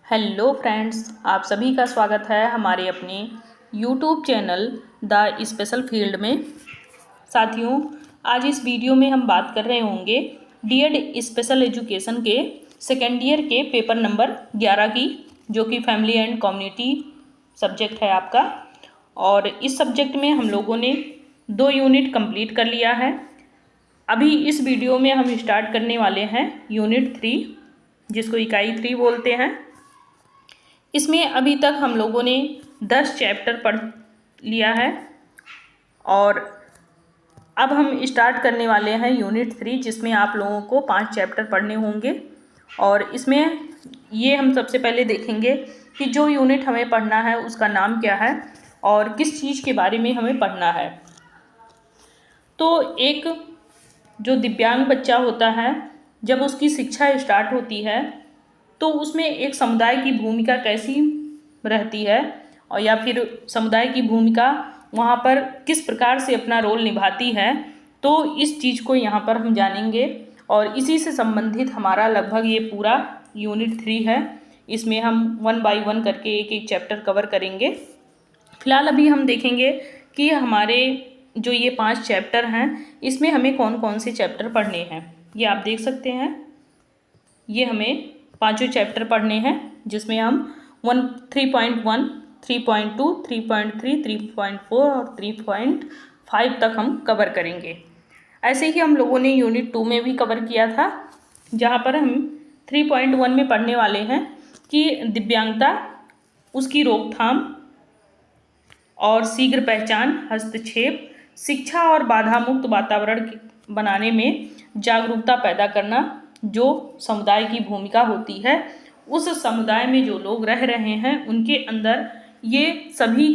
Hello friends, आप सभी का स्वागत है हमारे अपने YouTube channel the special field में। साथियों, आज इस वीडियो में हम बात कर रहे होंगे डीएड स्पेशल एजुकेशन के सेकेंड ईयर के पेपर नंबर 11 की, जो कि फैमिली एंड कम्युनिटी सब्जेक्ट है आपका। और इस सब्जेक्ट में हम लोगों ने 2 यूनिट कंप्लीट कर लिया है। अभी इस वीडियो में हम स्टार्ट करने वाले हैं यूनिट 3, जिसको इकाई 3 बोलते हैं। इसमें अभी तक हम लोगों ने 10 चैप्टर पढ़ लिया है और अब हम स्टार्ट करने वाले हैं यूनिट 3, जिसमें आप लोगों को 5 चैप्टर पढ़ने होंगे। और इसमें ये हम सबसे पहले देखेंगे कि जो यूनिट हमें पढ़ना है उसका नाम क्या है और किस चीज़ के बारे में हमें पढ़ना है। तो एक जो दिव्यांग बच्चा होता है, जब उसकी शिक्षा स्टार्ट होती है तो उसमें एक समुदाय की भूमिका कैसी रहती है और या फिर समुदाय की भूमिका वहाँ पर किस प्रकार से अपना रोल निभाती है, तो इस चीज़ को यहाँ पर हम जानेंगे। और इसी से संबंधित हमारा लगभग ये पूरा यूनिट 3 है। इसमें हम 1 बाय 1 करके एक एक चैप्टर कवर करेंगे। फिलहाल अभी हम देखेंगे कि हमारे जो ये 5 चैप्टर हैं, इसमें हमें कौन कौन से चैप्टर पढ़ने हैं। ये आप देख सकते हैं, ये हमें 5 चैप्टर पढ़ने हैं, जिसमें हम 3.1, 3.2, 3.3, 3.4 और 3.5 तक हम कवर करेंगे। ऐसे ही हम लोगों ने यूनिट 2 में भी कवर किया था, जहाँ पर हम 3.1 में पढ़ने वाले हैं कि दिव्यांगता, उसकी रोकथाम और शीघ्र पहचान, हस्तक्षेप, शिक्षा और बाधा मुक्त वातावरण बनाने में जागरूकता पैदा करना। जो समुदाय की भूमिका होती है, उस समुदाय में जो लोग रह रहे हैं उनके अंदर ये सभी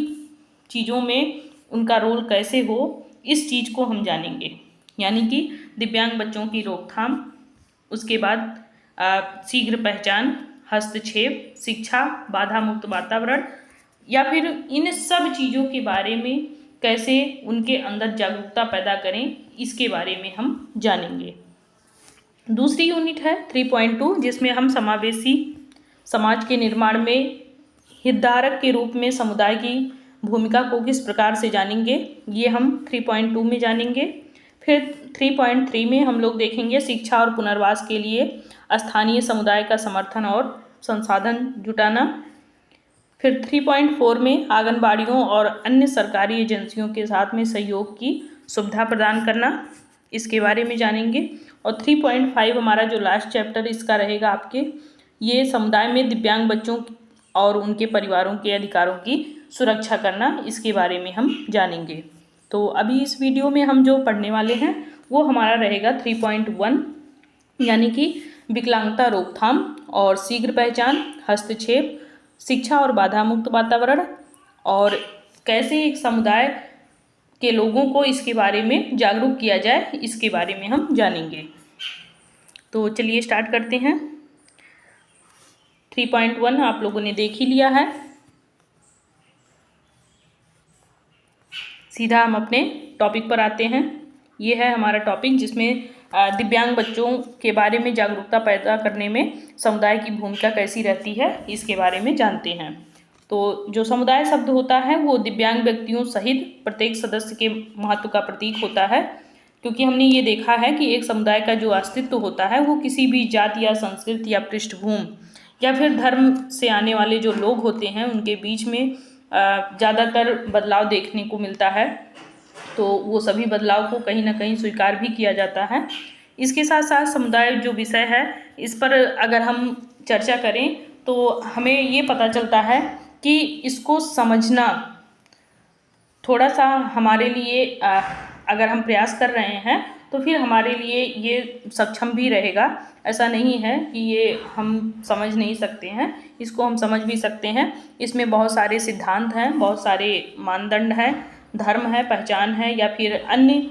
चीज़ों में उनका रोल कैसे हो, इस चीज़ को हम जानेंगे। यानी कि दिव्यांग बच्चों की रोकथाम, उसके बाद शीघ्र पहचान, हस्तक्षेप, शिक्षा, बाधा मुक्त वातावरण, या फिर इन सब चीज़ों के बारे में कैसे उनके अंदर जागरूकता पैदा करें, इसके बारे में हम जानेंगे। दूसरी यूनिट है 3.2, जिसमें हम समावेशी समाज के निर्माण में हितधारक के रूप में समुदाय की भूमिका को किस प्रकार से जानेंगे। ये हम 3.2 में जानेंगे। फिर 3.3 में हम लोग देखेंगे शिक्षा और पुनर्वास के लिए स्थानीय समुदाय का समर्थन और संसाधन जुटाना। फिर 3.4 में आंगनबाड़ियों और अन्य सरकारी एजेंसियों के साथ में सहयोग की सुविधा प्रदान करना, इसके बारे में जानेंगे। और 3.5 हमारा जो लास्ट चैप्टर इसका रहेगा आपके, ये समुदाय में दिव्यांग बच्चों और उनके परिवारों के अधिकारों की सुरक्षा करना, इसके बारे में हम जानेंगे। तो अभी इस वीडियो में हम जो पढ़ने वाले हैं वो हमारा रहेगा 3.1, यानी कि विकलांगता रोकथाम और शीघ्र पहचान, हस्तक्षेप, शिक्षा और बाधा मुक्त वातावरण, और कैसे एक समुदाय के लोगों को इसके बारे में जागरूक किया जाए, इसके बारे में हम जानेंगे। तो चलिए स्टार्ट करते हैं। 3.1 आप लोगों ने देख ही लिया है। सीधा हम अपने टॉपिक पर आते हैं। ये है हमारा टॉपिक, जिसमें दिव्यांग बच्चों के बारे में जागरूकता पैदा करने में समुदाय की भूमिका कैसी रहती है, इसके बारे में जानते हैं। तो जो समुदाय शब्द होता है वो दिव्यांग व्यक्तियों सहित प्रत्येक सदस्य के महत्व का प्रतीक होता है, क्योंकि हमने ये देखा है कि एक समुदाय का जो अस्तित्व होता है वो किसी भी जाति या संस्कृति या पृष्ठभूमि या फिर धर्म से आने वाले जो लोग होते हैं उनके बीच में ज़्यादातर बदलाव देखने को मिलता है। तो वो सभी बदलाव को कहीं ना कहीं स्वीकार भी किया जाता है। इसके साथ साथ समुदाय जो विषय है, इस पर अगर हम चर्चा करें तो हमें ये पता चलता है कि इसको समझना थोड़ा सा हमारे लिए अगर हम प्रयास कर रहे हैं तो फिर हमारे लिए ये सक्षम भी रहेगा। ऐसा नहीं है कि ये हम समझ नहीं सकते हैं, इसको हम समझ भी सकते हैं। इसमें बहुत सारे सिद्धांत हैं, बहुत सारे मानदंड हैं, धर्म है, पहचान है, या फिर अन्य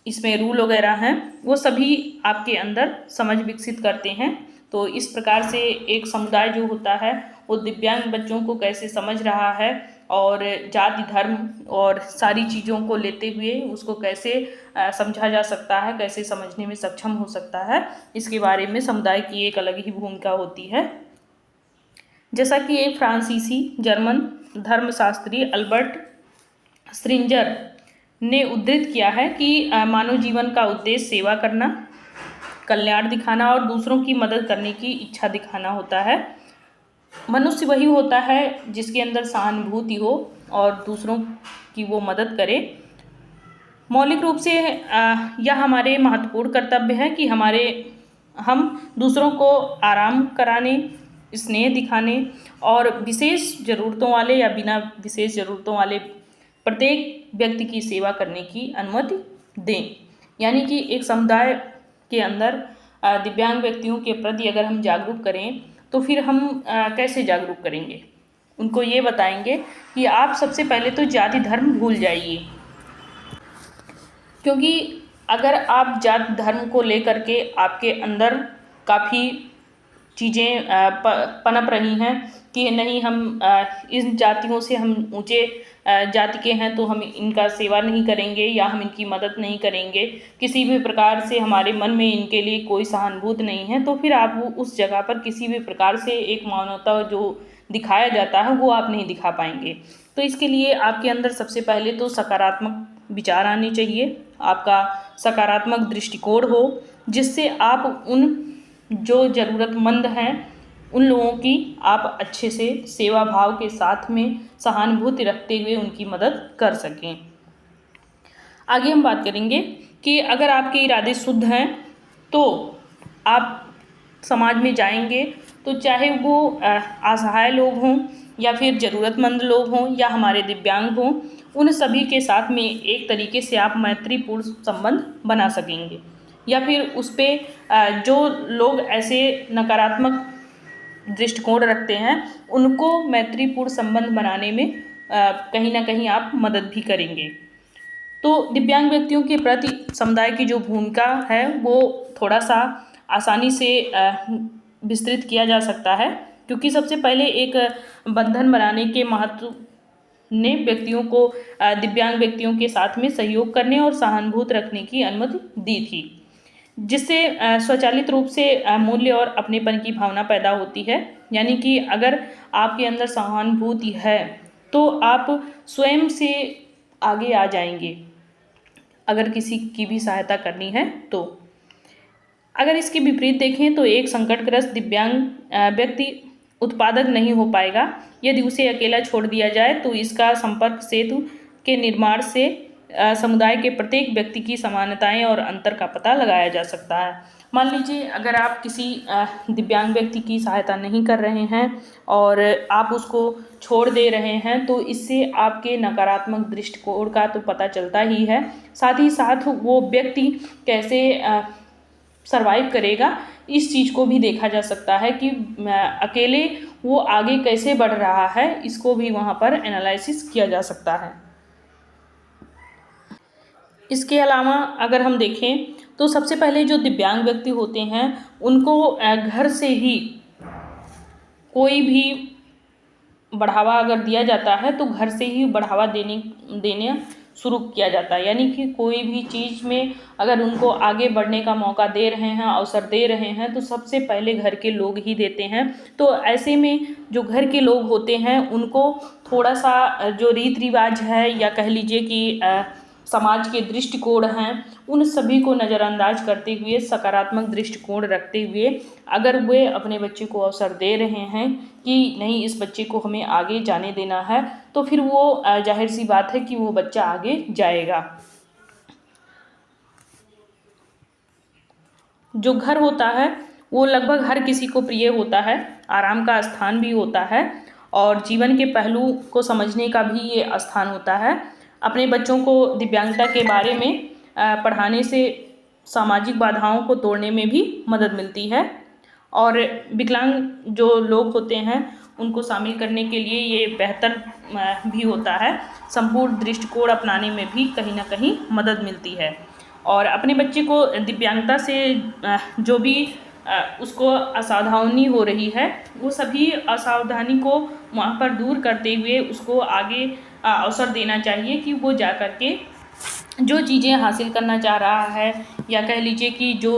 इसमें रूल वगैरह हैं, वो सभी आपके अंदर समझ विकसित करते हैं। तो इस प्रकार से एक समुदाय जो होता है वो दिव्यांग बच्चों को कैसे समझ रहा है और जाति, धर्म और सारी चीज़ों को लेते हुए उसको कैसे समझा जा सकता है, कैसे समझने में सक्षम हो सकता है, इसके बारे में समुदाय की एक अलग ही भूमिका होती है। जैसा कि एक फ्रांसीसी जर्मन धर्मशास्त्री अल्बर्ट स्प्रिंजर ने उद्धृत किया है कि मानव जीवन का उद्देश्य सेवा करना, कल्याण दिखाना और दूसरों की मदद करने की इच्छा दिखाना होता है। मनुष्य वही होता है जिसके अंदर सहानुभूति हो और दूसरों की वो मदद करे। मौलिक रूप से यह हमारे महत्वपूर्ण कर्तव्य है कि हम दूसरों को आराम कराने, स्नेह दिखाने और विशेष ज़रूरतों वाले या बिना विशेष ज़रूरतों वाले प्रत्येक व्यक्ति की सेवा करने की अनुमति दें। यानी कि एक समुदाय के अंदर दिव्यांग व्यक्तियों के प्रति अगर हम जागरूक करें तो फिर हम कैसे जागरूक करेंगे? उनको ये बताएंगे कि आप सबसे पहले तो जाति धर्म भूल जाइए, क्योंकि अगर आप जाति धर्म को लेकर के आपके अंदर काफ़ी चीज़ें पनप रही हैं कि नहीं हम इन जातियों से हम ऊंचे जाति के हैं तो हम इनका सेवा नहीं करेंगे या हम इनकी मदद नहीं करेंगे, किसी भी प्रकार से हमारे मन में इनके लिए कोई सहानुभूति नहीं है, तो फिर आप उस जगह पर किसी भी प्रकार से एक मानवता जो दिखाया जाता है वो आप नहीं दिखा पाएंगे। तो इसके लिए आपके अंदर सबसे पहले तो सकारात्मक विचार आने चाहिए, आपका सकारात्मक दृष्टिकोण हो, जिससे आप उन जो ज़रूरतमंद हैं उन लोगों की आप अच्छे से सेवा भाव के साथ में सहानुभूति रखते हुए उनकी मदद कर सकें। आगे हम बात करेंगे कि अगर आपके इरादे शुद्ध हैं तो आप समाज में जाएंगे तो चाहे वो असहाय लोग हों या फिर ज़रूरतमंद लोग हों या हमारे दिव्यांग हों, उन सभी के साथ में एक तरीके से आप मैत्रीपूर्ण संबंध बना सकेंगे। या फिर उस पर जो लोग ऐसे नकारात्मक दृष्टिकोण रखते हैं उनको मैत्रीपूर्ण संबंध बनाने में कहीं ना कहीं आप मदद भी करेंगे। तो दिव्यांग व्यक्तियों के प्रति समुदाय की जो भूमिका है वो थोड़ा सा आसानी से विस्तृत किया जा सकता है, क्योंकि सबसे पहले एक बंधन बनाने के महत्व ने व्यक्तियों को दिव्यांग व्यक्तियों के साथ में सहयोग करने और सहानुभूति रखने की अनुमति दी थी, जिससे स्वचालित रूप से मूल्य और अपनेपन की भावना पैदा होती है। यानी कि अगर आपके अंदर सहानुभूति है तो आप स्वयं से आगे आ जाएंगे अगर किसी की भी सहायता करनी है तो। अगर इसके विपरीत देखें तो एक संकटग्रस्त दिव्यांग व्यक्ति उत्पादक नहीं हो पाएगा। यदि उसे अकेला छोड़ दिया जाए तो इसका संपर्क सेतु के निर्माण से समुदाय के प्रत्येक व्यक्ति की समानताएं और अंतर का पता लगाया जा सकता है। मान लीजिए अगर आप किसी दिव्यांग व्यक्ति की सहायता नहीं कर रहे हैं और आप उसको छोड़ दे रहे हैं तो इससे आपके नकारात्मक दृष्टिकोण का तो पता चलता ही है, साथ ही साथ वो व्यक्ति कैसे सरवाइव करेगा इस चीज़ को भी देखा जा सकता है कि अकेले वो आगे कैसे बढ़ रहा है, इसको भी वहाँ पर एनालिसिस किया जा सकता है। इसके अलावा अगर हम देखें तो सबसे पहले जो दिव्यांग व्यक्ति होते हैं उनको घर से ही कोई भी बढ़ावा अगर दिया जाता है तो घर से ही बढ़ावा देने शुरू किया जाता है। यानी कि कोई भी चीज़ में अगर उनको आगे बढ़ने का मौका दे रहे हैं, अवसर दे रहे हैं, तो सबसे पहले घर के लोग ही देते हैं। तो ऐसे में जो घर के लोग होते हैं उनको थोड़ा सा जो रीति रिवाज है या कह लीजिए कि समाज के दृष्टिकोण हैं उन सभी को नज़रअंदाज करते हुए सकारात्मक दृष्टिकोण रखते हुए अगर वे अपने बच्चे को अवसर दे रहे हैं कि नहीं इस बच्चे को हमें आगे जाने देना है, तो फिर वो जाहिर सी बात है कि वो बच्चा आगे जाएगा। जो घर होता है वो लगभग हर किसी को प्रिय होता है, आराम का स्थान भी होता है और जीवन के पहलू को समझने का भी ये स्थान होता है। अपने बच्चों को दिव्यांगता के बारे में पढ़ाने से सामाजिक बाधाओं को तोड़ने में भी मदद मिलती है और विकलांग जो लोग होते हैं उनको शामिल करने के लिए ये बेहतर भी होता है। संपूर्ण दृष्टिकोण अपनाने में भी कहीं ना कहीं मदद मिलती है और अपने बच्चे को दिव्यांगता से जो भी उसको असावधानी हो रही है वो सभी असावधानी को वहाँ पर दूर करते हुए उसको आगे अवसर देना चाहिए कि वो जा कर के जो चीज़ें हासिल करना चाह रहा है या कह लीजिए कि जो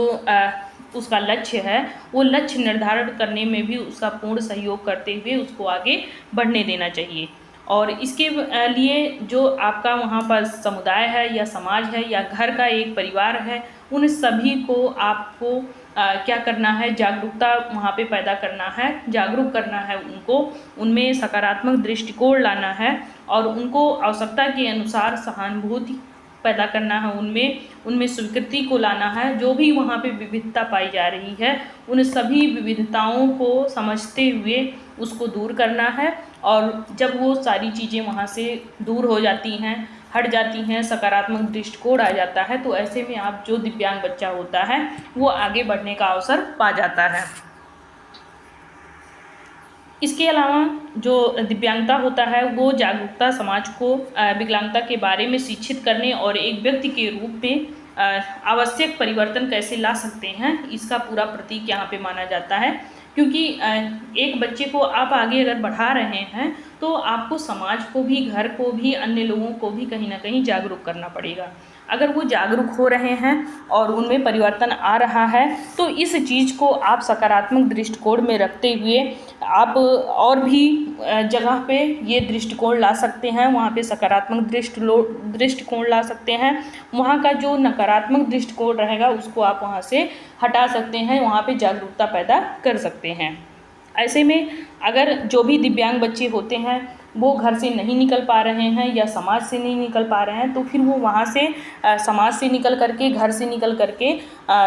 उसका लक्ष्य है वो लक्ष्य निर्धारण करने में भी उसका पूर्ण सहयोग करते हुए उसको आगे बढ़ने देना चाहिए। और इसके लिए जो आपका वहाँ पर समुदाय है या समाज है या घर का एक परिवार है, उन सभी को आपको क्या करना है, जागरूकता वहाँ पे पैदा करना है, जागरूक करना है उनको, उनमें सकारात्मक दृष्टिकोण लाना है और उनको आवश्यकता के अनुसार सहानुभूति पैदा करना है, उनमें स्वीकृति को लाना है। जो भी वहाँ पे विविधता पाई जा रही है उन सभी विविधताओं को समझते हुए उसको दूर करना है। और जब वो सारी चीज़ें वहाँ से दूर हो जाती हैं, हट जाती हैं, सकारात्मक दृष्टिकोण आ जाता है, तो ऐसे में आप जो दिव्यांग बच्चा होता है वो आगे बढ़ने का अवसर पा जाता है। इसके अलावा जो दिव्यांगता होता है वो जागरूकता समाज को विकलांगता के बारे में शिक्षित करने और एक व्यक्ति के रूप में आवश्यक परिवर्तन कैसे ला सकते हैं, इसका पूरा प्रतीक यहाँ पे माना जाता है। क्योंकि एक बच्चे को आप आगे अगर बढ़ा रहे हैं तो आपको समाज को भी, घर को भी, अन्य लोगों को भी कहीं ना कहीं जागरूक करना पड़ेगा। अगर वो जागरूक हो रहे हैं और उनमें परिवर्तन आ रहा है तो इस चीज़ को आप सकारात्मक दृष्टिकोण में रखते हुए आप और भी जगह पे ये दृष्टिकोण ला सकते हैं, वहाँ पे सकारात्मक दृष्टिकोण ला सकते हैं। वहाँ का जो नकारात्मक दृष्टिकोण रहेगा उसको आप वहाँ से हटा सकते हैं, वहाँ पे जागरूकता पैदा कर सकते हैं। ऐसे में अगर जो भी दिव्यांग बच्चे होते हैं वो घर से नहीं निकल पा रहे हैं या समाज से नहीं निकल पा रहे हैं, तो फिर वो वहाँ से समाज से निकल करके, घर से निकल करके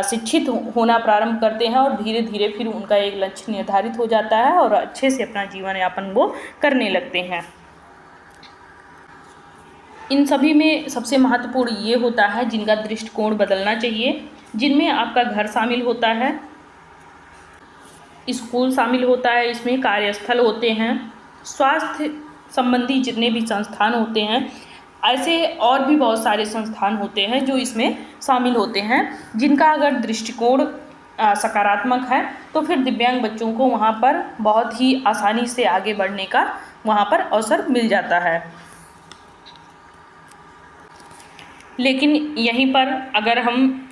शिक्षित होना प्रारंभ करते हैं और धीरे धीरे फिर उनका एक लक्ष्य निर्धारित हो जाता है और अच्छे से अपना जीवन यापन वो करने लगते हैं। इन सभी में सबसे महत्वपूर्ण ये होता है जिनका दृष्टिकोण बदलना चाहिए, जिनमें आपका घर शामिल होता है, स्कूल शामिल होता है, इसमें कार्यस्थल होते हैं, स्वास्थ्य संबंधी जितने भी संस्थान होते हैं, ऐसे और भी बहुत सारे संस्थान होते हैं जो इसमें शामिल होते हैं, जिनका अगर दृष्टिकोण सकारात्मक है तो फिर दिव्यांग बच्चों को वहाँ पर बहुत ही आसानी से आगे बढ़ने का वहाँ पर अवसर मिल जाता है। लेकिन यहीं पर अगर हम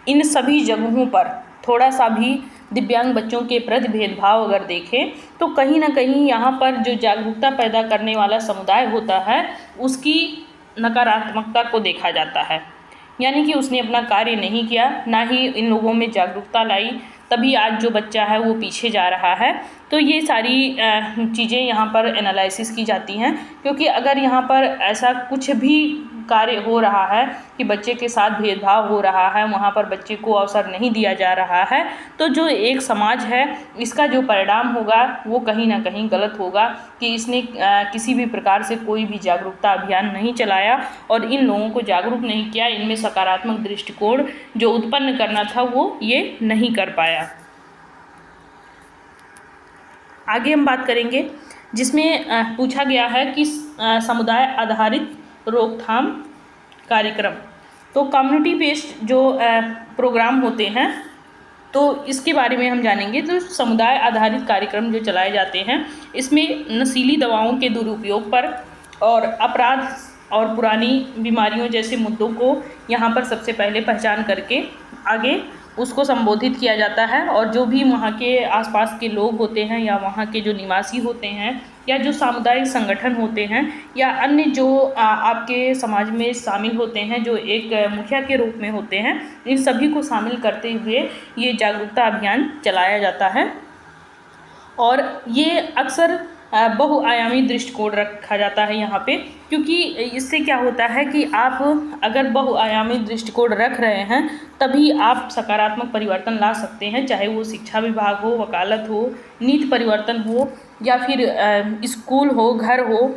इन सभी जगहों पर थोड़ा सा भी दिव्यांग बच्चों के प्रति भेदभाव अगर देखें तो कहीं ना कहीं यहाँ पर जो जागरूकता पैदा करने वाला समुदाय होता है उसकी नकारात्मकता को देखा जाता है, यानी कि उसने अपना कार्य नहीं किया, ना ही इन लोगों में जागरूकता लाई, तभी आज जो बच्चा है वो पीछे जा रहा है। तो ये सारी चीज़ें यहाँ पर एनालिसिस की जाती हैं, क्योंकि अगर यहाँ पर ऐसा कुछ भी कार्य हो रहा है कि बच्चे के साथ भेदभाव हो रहा है, वहाँ पर बच्चे को अवसर नहीं दिया जा रहा है, तो जो एक समाज है इसका जो परिणाम होगा वो कहीं ना कहीं गलत होगा कि इसने किसी भी प्रकार से कोई भी जागरूकता अभियान नहीं चलाया और इन लोगों को जागरूक नहीं किया, इनमें सकारात्मक दृष्टिकोण जो उत्पन्न करना था वो ये नहीं कर पाया। आगे हम बात करेंगे जिसमें पूछा गया है कि समुदाय आधारित रोकथाम कार्यक्रम, तो कम्युनिटी बेस्ड जो प्रोग्राम होते हैं तो इसके बारे में हम जानेंगे। तो समुदाय आधारित कार्यक्रम जो चलाए जाते हैं इसमें नशीली दवाओं के दुरुपयोग पर और अपराध और पुरानी बीमारियों जैसे मुद्दों को यहाँ पर सबसे पहले पहचान करके आगे उसको संबोधित किया जाता है, और जो भी वहाँ के आसपास के लोग होते हैं या वहाँ के जो निवासी होते हैं या जो सामुदायिक संगठन होते हैं या अन्य जो आपके समाज में शामिल होते हैं, जो एक मुखिया के रूप में होते हैं, इन सभी को शामिल करते हुए ये जागरूकता अभियान चलाया जाता है। और ये अक्सर बहुआयामी दृष्टिकोण रखा जाता है यहाँ पे, क्योंकि इससे क्या होता है कि आप अगर बहुआयामी दृष्टिकोण रख रहे हैं तभी आप सकारात्मक परिवर्तन ला सकते हैं, चाहे वो शिक्षा विभाग हो, वकालत हो, नीति परिवर्तन हो या फिर स्कूल हो, घर हो,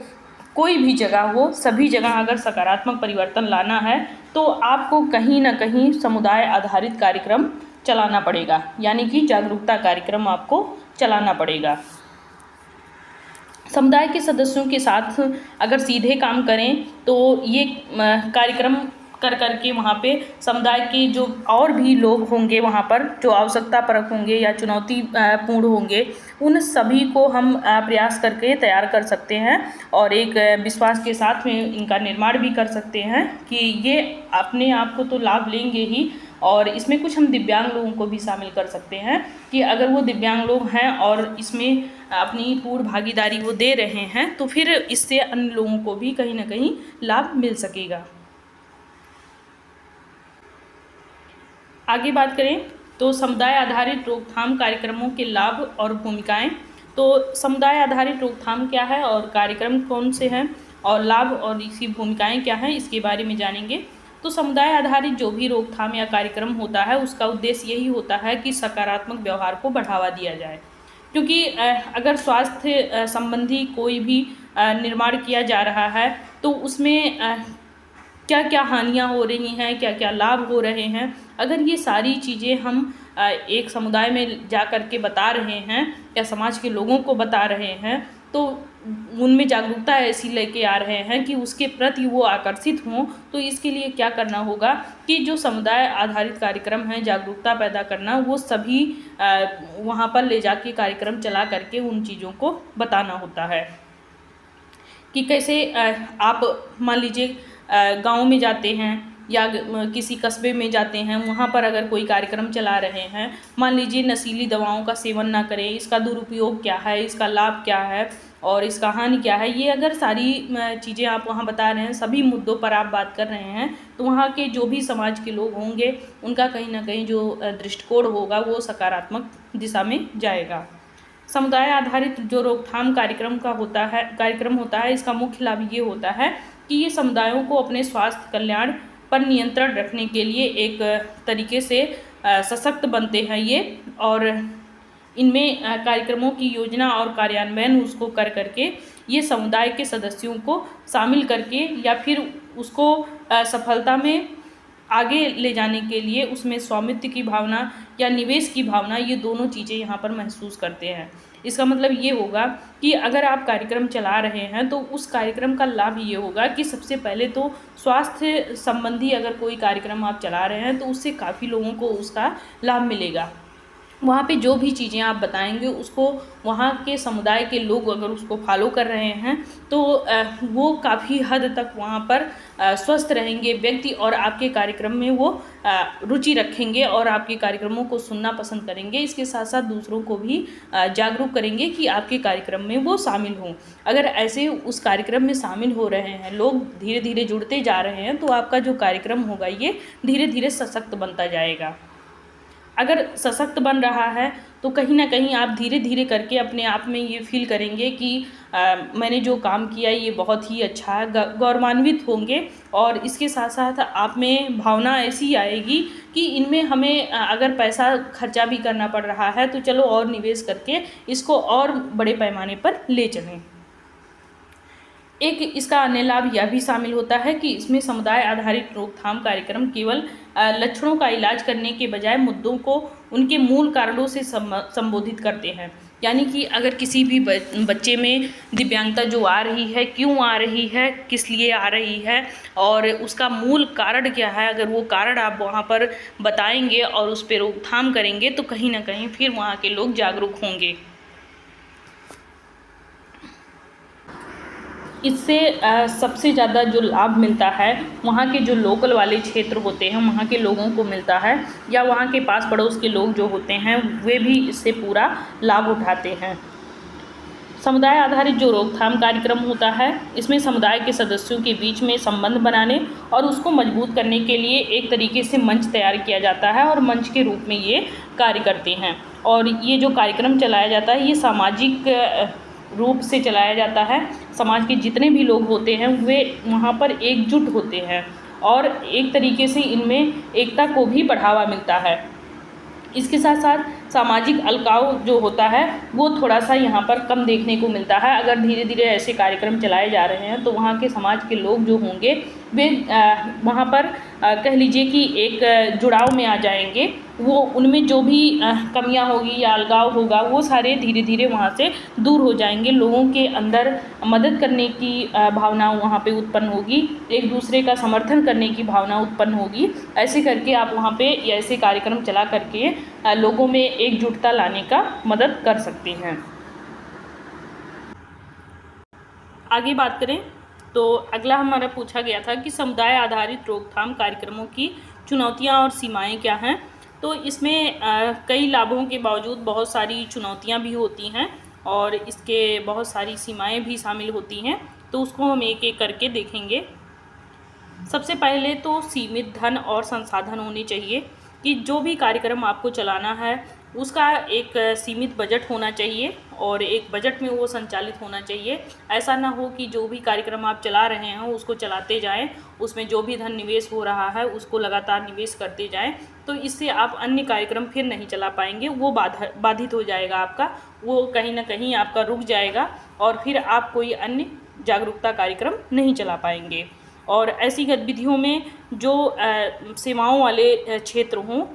कोई भी जगह हो, सभी जगह अगर सकारात्मक परिवर्तन लाना है तो आपको कहीं ना कहीं समुदाय आधारित कार्यक्रम चलाना पड़ेगा, यानी कि जागरूकता कार्यक्रम आपको चलाना पड़ेगा। समुदाय के सदस्यों के साथ अगर सीधे काम करें तो ये कार्यक्रम कर करके वहाँ पे समुदाय के जो और भी लोग होंगे वहाँ पर जो आवश्यकता परक होंगे या चुनौती पूर्ण होंगे, उन सभी को हम प्रयास करके तैयार कर सकते हैं और एक विश्वास के साथ में इनका निर्माण भी कर सकते हैं कि ये अपने आप को तो लाभ लेंगे ही, और इसमें कुछ हम दिव्यांग लोगों को भी शामिल कर सकते हैं कि अगर वो दिव्यांग लोग हैं और इसमें अपनी पूर्ण भागीदारी वो दे रहे हैं तो फिर इससे अन्य लोगों को भी कहीं ना कहीं लाभ मिल सकेगा। आगे बात करें तो समुदाय आधारित रोकथाम कार्यक्रमों के लाभ और भूमिकाएं। तो समुदाय आधारित रोकथाम क्या है और कार्यक्रम कौन से हैं और लाभ और इसकी भूमिकाएं क्या हैं, इसके बारे में जानेंगे। तो समुदाय आधारित जो भी रोकथाम या कार्यक्रम होता है उसका उद्देश्य यही होता है कि सकारात्मक व्यवहार को बढ़ावा दिया जाए, क्योंकि अगर स्वास्थ्य संबंधी कोई भी निर्माण किया जा रहा है तो उसमें क्या क्या हानियाँ हो रही हैं, क्या क्या लाभ हो रहे हैं, अगर ये सारी चीज़ें हम एक समुदाय में जा कर के बता रहे हैं या समाज के लोगों को बता रहे हैं तो उनमें जागरूकता ऐसी लेके आ रहे हैं कि उसके प्रति वो आकर्षित हों। तो इसके लिए क्या करना होगा कि जो समुदाय आधारित कार्यक्रम हैं, जागरूकता पैदा करना, वो सभी वहाँ पर ले जाके कार्यक्रम चला करके उन चीज़ों को बताना होता है कि कैसे आप मान लीजिए गांव में जाते हैं या किसी कस्बे में जाते हैं, वहाँ पर अगर कोई कार्यक्रम चला रहे हैं, मान लीजिए नशीली दवाओं का सेवन ना करें, इसका दुरुपयोग क्या है, इसका लाभ क्या है और इसका हानि क्या है, ये अगर सारी चीज़ें आप वहाँ बता रहे हैं, सभी मुद्दों पर आप बात कर रहे हैं, तो वहाँ के जो भी समाज के लोग होंगे उनका कहीं ना कहीं जो दृष्टिकोण होगा वो सकारात्मक दिशा में जाएगा। समुदाय आधारित जो रोकथाम कार्यक्रम होता है इसका मुख्य लाभ ये होता है कि ये समुदायों को अपने स्वास्थ्य कल्याण पर नियंत्रण रखने के लिए एक तरीके से सशक्त बनते हैं ये, और इनमें कार्यक्रमों की योजना और कार्यान्वयन उसको कर करके ये समुदाय के सदस्यों को शामिल करके या फिर उसको सफलता में आगे ले जाने के लिए उसमें स्वामित्व की भावना या निवेश की भावना, ये दोनों चीज़ें यहाँ पर महसूस करते हैं। इसका मतलब ये होगा कि अगर आप कार्यक्रम चला रहे हैं तो उस कार्यक्रम का लाभ ये होगा कि सबसे पहले तो स्वास्थ्य संबंधी अगर कोई कार्यक्रम आप चला रहे हैं तो उससे काफ़ी लोगों को उसका लाभ मिलेगा। वहाँ पे जो भी चीज़ें आप बताएंगे उसको वहाँ के समुदाय के लोग अगर उसको फॉलो कर रहे हैं तो वो काफ़ी हद तक वहाँ पर स्वस्थ रहेंगे व्यक्ति और आपके कार्यक्रम में वो रुचि रखेंगे और आपके कार्यक्रमों को सुनना पसंद करेंगे। इसके साथ साथ दूसरों को भी जागरूक करेंगे कि आपके कार्यक्रम में वो शामिल हों। अगर ऐसे उस कार्यक्रम में शामिल हो रहे हैं लोग, धीरे धीरे जुड़ते जा रहे हैं, तो आपका जो कार्यक्रम होगा ये धीरे धीरे सशक्त बनता जाएगा। अगर सशक्त बन रहा है तो कहीं ना कहीं आप धीरे धीरे करके अपने आप में ये फील करेंगे कि मैंने जो काम किया ये बहुत ही अच्छा है, गौरवान्वित होंगे। और इसके साथ साथ आप में भावना ऐसी आएगी कि इनमें हमें अगर पैसा खर्चा भी करना पड़ रहा है तो चलो और निवेश करके इसको और बड़े पैमाने पर ले चलें। एक इसका अन्य लाभ यह भी शामिल होता है कि इसमें समुदाय आधारित रोकथाम कार्यक्रम केवल लक्षणों का इलाज करने के बजाय मुद्दों को उनके मूल कारणों से संबोधित करते हैं। यानी कि अगर किसी भी बच्चे में दिव्यांगता जो आ रही है, क्यों आ रही है, किस लिए आ रही है और उसका मूल कारण क्या है, अगर वो कारण आप वहाँ पर बताएंगे और उस पर रोकथाम करेंगे तो कहीं ना कहीं फिर वहाँ के लोग जागरूक होंगे। इससे सबसे ज़्यादा जो लाभ मिलता है वहाँ के जो लोकल वाले क्षेत्र होते हैं वहाँ के लोगों को मिलता है, या वहाँ के पास पड़ोस के लोग जो होते हैं वे भी इससे पूरा लाभ उठाते हैं। समुदाय आधारित जो रोकथाम कार्यक्रम होता है इसमें समुदाय के सदस्यों के बीच में संबंध बनाने और उसको मजबूत करने के लिए एक तरीके से मंच तैयार किया जाता है और मंच के रूप में ये कार्य करते हैं। और ये जो कार्यक्रम चलाया जाता है ये सामाजिक रूप से चलाया जाता है। समाज के जितने भी लोग होते हैं वे वहाँ पर एकजुट होते हैं और एक तरीके से इनमें एकता को भी बढ़ावा मिलता है। इसके साथ साथ सामाजिक अलगाव जो होता है वो थोड़ा सा यहाँ पर कम देखने को मिलता है। अगर धीरे धीरे ऐसे कार्यक्रम चलाए जा रहे हैं तो वहाँ के समाज के लोग जो होंगे वे वहाँ पर कह लीजिए कि एक जुड़ाव में आ जाएंगे। वो उनमें जो भी कमियां होगी या अलगाव होगा वो सारे धीरे धीरे वहाँ से दूर हो जाएंगे। लोगों के अंदर मदद करने की भावना वहाँ पे उत्पन्न होगी, एक दूसरे का समर्थन करने की भावना उत्पन्न होगी। ऐसे करके आप वहाँ पे ऐसे कार्यक्रम चला करके लोगों में एकजुटता लाने का मदद कर सकते हैं। आगे बात करें तो अगला हमारा पूछा गया था कि समुदाय आधारित रोकथाम कार्यक्रमों की चुनौतियाँ और सीमाएँ क्या हैं। तो इसमें कई लाभों के बावजूद बहुत सारी चुनौतियाँ भी होती हैं और इसके बहुत सारी सीमाएँ भी शामिल होती हैं, तो उसको हम एक एक करके देखेंगे। सबसे पहले तो सीमित धन और संसाधन होने चाहिए कि जो भी कार्यक्रम आपको चलाना है उसका एक सीमित बजट होना चाहिए और एक बजट में वो संचालित होना चाहिए। ऐसा ना हो कि जो भी कार्यक्रम आप चला रहे हैं उसको चलाते जाएं, उसमें जो भी धन निवेश हो रहा है उसको लगातार निवेश करते जाएं, तो इससे आप अन्य कार्यक्रम फिर नहीं चला पाएंगे, वो बाधित हो जाएगा आपका, वो कहीं ना कहीं आपका रुक जाएगा और फिर आप कोई अन्य जागरूकता कार्यक्रम नहीं चला पाएंगे। और ऐसी गतिविधियों में जो सेवाओं वाले क्षेत्र हों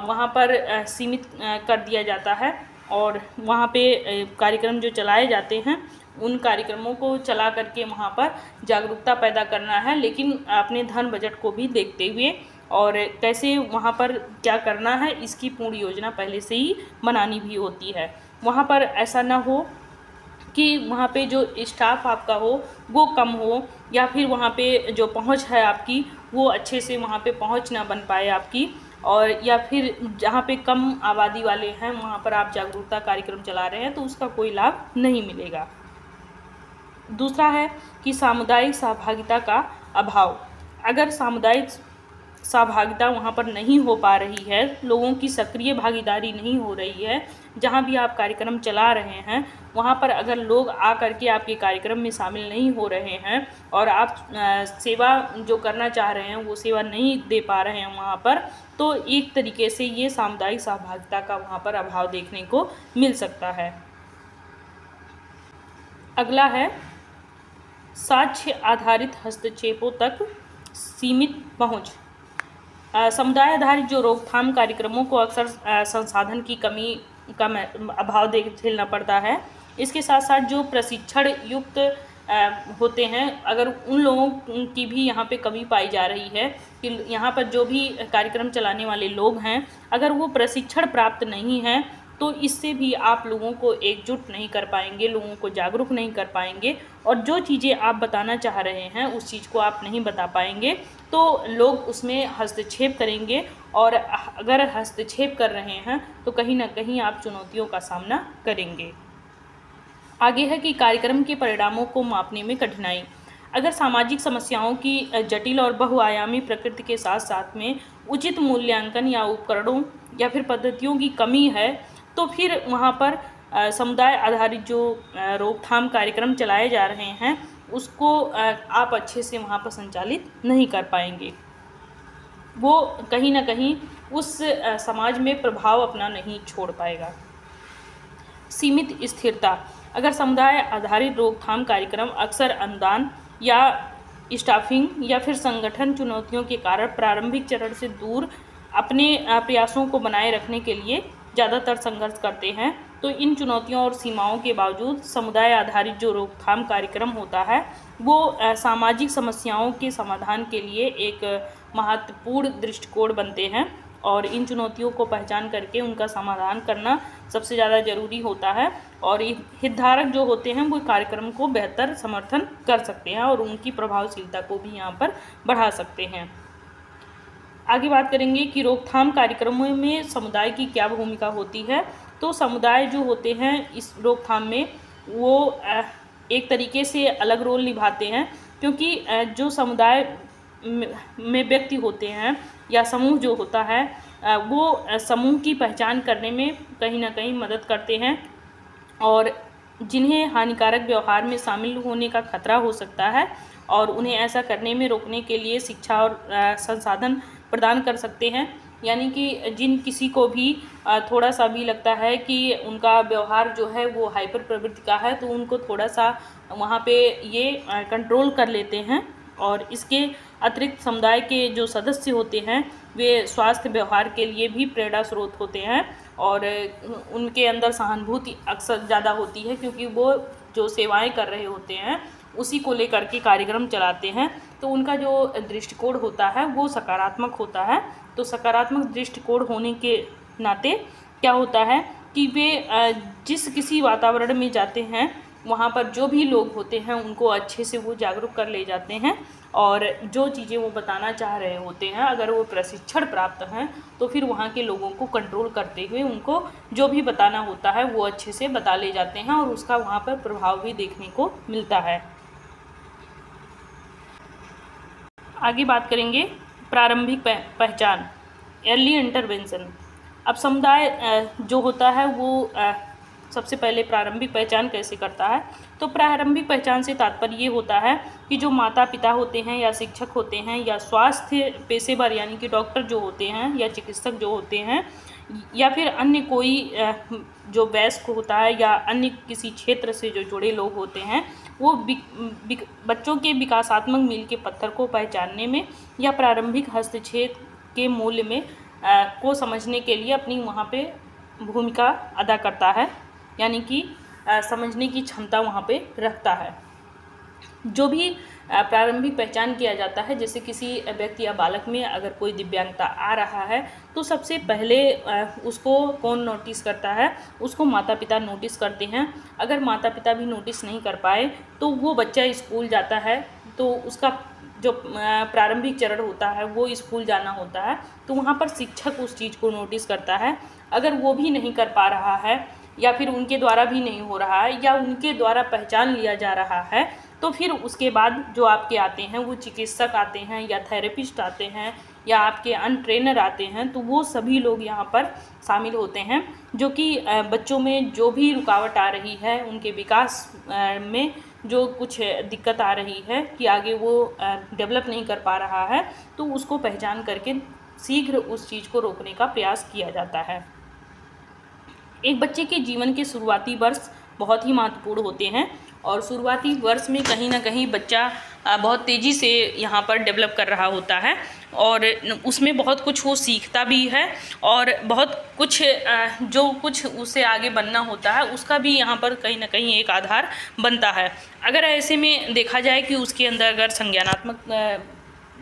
वहाँ पर सीमित कर दिया जाता है और वहाँ पे कार्यक्रम जो चलाए जाते हैं उन कार्यक्रमों को चला करके वहाँ पर जागरूकता पैदा करना है, लेकिन अपने धन बजट को भी देखते हुए और कैसे वहाँ पर क्या करना है इसकी पूर्ण योजना पहले से ही बनानी भी होती है। वहाँ पर ऐसा ना हो कि वहाँ पे जो स्टाफ आपका हो वो कम हो या फिर वहाँ पे जो पहुँच है आपकी वो अच्छे से वहाँ पे पहुँच ना बन पाए आपकी, और या फिर जहाँ पे कम आबादी वाले हैं वहाँ पर आप जागरूकता कार्यक्रम चला रहे हैं तो उसका कोई लाभ नहीं मिलेगा। दूसरा है कि सामुदायिक सहभागिता का अभाव। अगर सामुदायिक सहभागिता वहाँ पर नहीं हो पा रही है, लोगों की सक्रिय भागीदारी नहीं हो रही है, जहाँ भी आप कार्यक्रम चला रहे हैं वहाँ पर अगर लोग आ करके आपके कार्यक्रम में शामिल नहीं हो रहे हैं और आप सेवा जो करना चाह रहे हैं वो सेवा नहीं दे पा रहे हैं वहाँ पर, तो एक तरीके से ये सामुदायिक सहभागिता का वहाँ पर अभाव देखने को मिल सकता है। अगला है साक्ष्य आधारित हस्तक्षेपों तक सीमित पहुँच। समुदाय आधारित जो रोकथाम कार्यक्रमों को अक्सर संसाधन की कमी का अभाव झेलना पड़ता है। इसके साथ साथ जो प्रशिक्षण युक्त होते हैं, अगर उन लोगों की भी यहाँ पे कमी पाई जा रही है कि यहाँ पर जो भी कार्यक्रम चलाने वाले लोग हैं अगर वो प्रशिक्षण प्राप्त नहीं हैं तो इससे भी आप लोगों को एकजुट नहीं कर पाएंगे, लोगों को जागरूक नहीं कर पाएंगे और जो चीज़ें आप बताना चाह रहे हैं उस चीज़ को आप नहीं बता पाएंगे तो लोग उसमें हस्तक्षेप करेंगे और अगर हस्तक्षेप कर रहे हैं तो कहीं ना कहीं आप चुनौतियों का सामना करेंगे। आगे है कि कार्यक्रम के परिणामों को मापने में कठिनाई। अगर सामाजिक समस्याओं की जटिल और बहुआयामी प्रकृति के साथ साथ में उचित मूल्यांकन या उपकरणों या फिर पद्धतियों की कमी है तो फिर वहाँ पर समुदाय आधारित जो रोकथाम कार्यक्रम चलाए जा रहे हैं उसको आप अच्छे से वहाँ पर संचालित नहीं कर पाएंगे, वो कहीं ना कहीं उस समाज में प्रभाव अपना नहीं छोड़ पाएगा। सीमित स्थिरता। अगर समुदाय आधारित रोकथाम कार्यक्रम अक्सर अनुदान या स्टाफिंग या फिर संगठन चुनौतियों के कारण प्रारंभिक चरण से दूर अपने प्रयासों को बनाए रखने के लिए ज़्यादातर संघर्ष करते हैं, तो इन चुनौतियों और सीमाओं के बावजूद समुदाय आधारित जो रोकथाम कार्यक्रम होता है वो सामाजिक समस्याओं के समाधान के लिए एक महत्वपूर्ण दृष्टिकोण बनते हैं और इन चुनौतियों को पहचान करके उनका समाधान करना सबसे ज़्यादा ज़रूरी होता है और हितधारक जो होते हैं वो कार्यक्रम को बेहतर समर्थन कर सकते हैं और उनकी प्रभावशीलता को भी यहाँ पर बढ़ा सकते हैं। आगे बात करेंगे कि रोकथाम कार्यक्रमों में समुदाय की क्या भूमिका होती है। तो समुदाय जो होते हैं इस रोकथाम में वो एक तरीके से अलग रोल निभाते हैं, क्योंकि जो समुदाय में व्यक्ति होते हैं या समूह जो होता है वो समूह की पहचान करने में कहीं ना कहीं मदद करते हैं और जिन्हें हानिकारक व्यवहार में शामिल होने का खतरा हो सकता है और उन्हें ऐसा करने में रोकने के लिए शिक्षा और संसाधन प्रदान कर सकते हैं। यानी कि जिन किसी को भी थोड़ा सा भी लगता है कि उनका व्यवहार जो है वो हाइपर प्रवृत्ति का है तो उनको थोड़ा सा वहाँ पे ये कंट्रोल कर लेते हैं और इसके अतिरिक्त समुदाय के जो सदस्य होते हैं वे स्वास्थ्य व्यवहार के लिए भी प्रेरणा स्रोत होते हैं और उनके अंदर सहानुभूति अक्सर ज़्यादा होती है क्योंकि वो जो सेवाएं कर रहे होते हैं उसी को लेकर के कार्यक्रम चलाते हैं, तो उनका जो दृष्टिकोण होता है वो सकारात्मक होता है। तो सकारात्मक दृष्टिकोण होने के नाते क्या होता है कि वे जिस किसी वातावरण में जाते हैं वहाँ पर जो भी लोग होते हैं उनको अच्छे से वो जागरूक कर ले जाते हैं, और जो चीज़ें वो बताना चाह रहे होते हैं अगर वो प्रशिक्षण प्राप्त हैं तो फिर वहाँ के लोगों को कंट्रोल करते हुए उनको जो भी बताना होता है वो अच्छे से बता ले जाते हैं, और उसका वहाँ पर प्रभाव भी देखने को मिलता है। आगे बात करेंगे प्रारंभिक पहचान, अर्ली इंटरवेंशन। अब समुदाय जो होता है वो सबसे पहले प्रारंभिक पहचान कैसे करता है, तो प्रारंभिक पहचान से तात्पर्य ये होता है कि जो माता पिता होते हैं या शिक्षक होते हैं या स्वास्थ्य पेशेवर यानी कि डॉक्टर जो होते हैं या चिकित्सक जो होते हैं या फिर अन्य कोई जो वयस्क होता है या अन्य किसी क्षेत्र से जो जुड़े लोग होते हैं, वो बच्चों के विकासात्मक मील के पत्थर को पहचानने में या प्रारंभिक हस्तक्षेप के मूल्य में को समझने के लिए अपनी वहाँ पे भूमिका अदा करता है, यानी कि समझने की क्षमता वहाँ पे रखता है। जो भी प्रारंभिक पहचान किया जाता है, जैसे किसी व्यक्ति या बालक में अगर कोई दिव्यांगता आ रहा है तो सबसे पहले उसको कौन नोटिस करता है, उसको माता पिता नोटिस करते हैं। अगर माता पिता भी नोटिस नहीं कर पाए तो वो बच्चा स्कूल जाता है, तो उसका जो प्रारंभिक चरण होता है वो स्कूल जाना होता है, तो वहाँ पर शिक्षक उस चीज़ को नोटिस करता है। अगर वो भी नहीं कर पा रहा है या फिर उनके द्वारा भी नहीं हो रहा है या उनके द्वारा पहचान लिया जा रहा है, तो फिर उसके बाद जो आपके आते हैं वो चिकित्सक आते हैं या थेरेपिस्ट आते हैं या आपके अन्य ट्रेनर आते हैं, तो वो सभी लोग यहाँ पर शामिल होते हैं जो कि बच्चों में जो भी रुकावट आ रही है, उनके विकास में जो कुछ दिक्कत आ रही है कि आगे वो डेवलप नहीं कर पा रहा है, तो उसको पहचान करके शीघ्र उस चीज़ को रोकने का प्रयास किया जाता है। एक बच्चे के जीवन के शुरुआती वर्ष बहुत ही महत्वपूर्ण होते हैं, और शुरुआती वर्ष में कहीं ना कहीं बच्चा बहुत तेज़ी से यहाँ पर डेवलप कर रहा होता है, और उसमें बहुत कुछ वो सीखता भी है, और बहुत कुछ जो कुछ उसे आगे बनना होता है उसका भी यहाँ पर कहीं ना कहीं एक आधार बनता है। अगर ऐसे में देखा जाए कि उसके अंदर अगर संज्ञानात्मक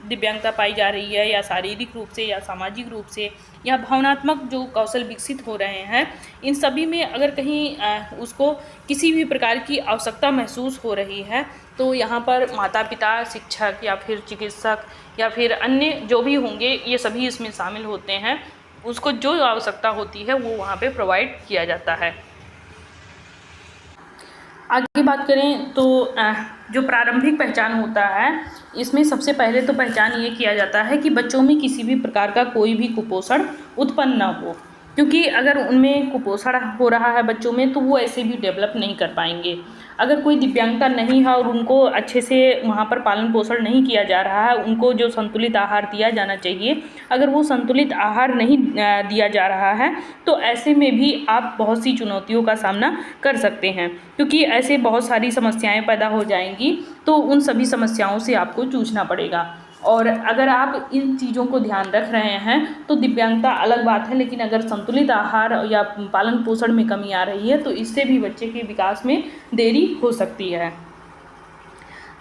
दिव्यांगता पाई जा रही है या शारीरिक रूप से या सामाजिक रूप से या भावनात्मक जो कौशल विकसित हो रहे हैं, इन सभी में अगर कहीं उसको किसी भी प्रकार की आवश्यकता महसूस हो रही है, तो यहाँ पर माता पिता, शिक्षक या फिर चिकित्सक या फिर अन्य जो भी होंगे ये सभी इसमें शामिल होते हैं। उसको जो आवश्यकता होती है वो वहाँ पे प्रोवाइड किया जाता है। आगे बात करें तो जो प्रारंभिक पहचान होता है इसमें सबसे पहले तो पहचान ये किया जाता है कि बच्चों में किसी भी प्रकार का कोई भी कुपोषण उत्पन्न ना हो, क्योंकि अगर उनमें कुपोषण हो रहा है बच्चों में तो वो ऐसे भी डेवलप नहीं कर पाएंगे। अगर कोई दिव्यांगता नहीं है और उनको अच्छे से वहाँ पर पालन पोषण नहीं किया जा रहा है, उनको जो संतुलित आहार दिया जाना चाहिए अगर वो संतुलित आहार नहीं दिया जा रहा है, तो ऐसे में भी आप बहुत सी चुनौतियों का सामना कर सकते हैं, क्योंकि ऐसे बहुत सारी समस्याएं पैदा हो जाएंगी, तो उन सभी समस्याओं से आपको जूझना पड़ेगा। और अगर आप इन चीज़ों को ध्यान रख रहे हैं तो दिव्यांगता अलग बात है, लेकिन अगर संतुलित आहार या पालन पोषण में कमी आ रही है तो इससे भी बच्चे के विकास में देरी हो सकती है।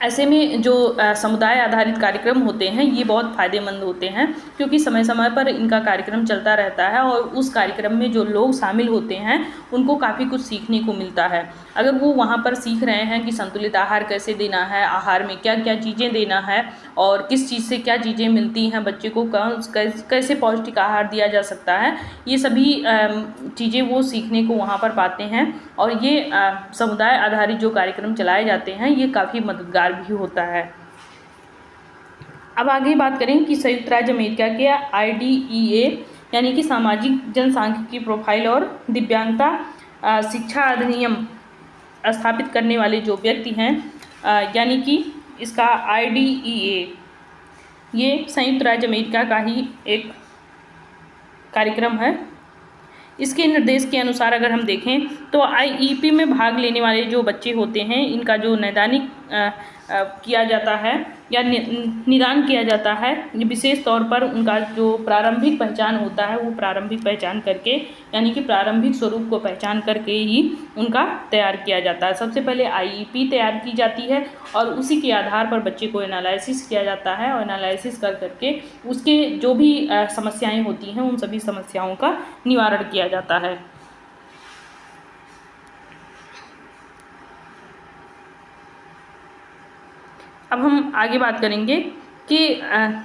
ऐसे में जो समुदाय आधारित कार्यक्रम होते हैं ये बहुत फ़ायदेमंद होते हैं, क्योंकि समय समय पर इनका कार्यक्रम चलता रहता है और उस कार्यक्रम में जो लोग शामिल होते हैं उनको काफ़ी कुछ सीखने को मिलता है। अगर वो वहाँ पर सीख रहे हैं कि संतुलित आहार कैसे देना है, आहार में क्या क्या चीज़ें देना है और किस चीज़ से क्या चीज़ें मिलती हैं, बच्चे को कैसे पौष्टिक आहार दिया जा सकता है, ये सभी चीज़ें वो सीखने को वहाँ पर पाते हैं। और ये समुदाय आधारित जो कार्यक्रम चलाए जाते हैं ये काफ़ी मददगार भी होता है। अब आगे बात करें कि संयुक्त राज्य अमेरिका के IDEA यानी कि सामाजिक जनसांख्यिकी प्रोफाइल और दिव्यांगता शिक्षा अधिनियम स्थापित करने वाले जो व्यक्ति हैं, यानी कि इसका IDEA ये संयुक्त राज्य अमेरिका का ही एक कार्यक्रम है। इसके निर्देश के अनुसार अगर हम देखें तो IEP में भाग लेने वाले जो बच्चे होते हैं इनका जो नैदानिक किया जाता है या निदान किया जाता है, विशेष तौर पर उनका जो प्रारंभिक पहचान होता है वो प्रारंभिक पहचान करके यानी कि प्रारंभिक स्वरूप को पहचान करके ही उनका तैयार किया जाता है। सबसे पहले IEP तैयार की जाती है और उसी के आधार पर बच्चे को एनालिसिस किया जाता है और एनालिसिस कर करके उसके जो भी समस्याएं होती हैं उन सभी समस्याओं का निवारण किया जाता है। अब हम आगे बात करेंगे कि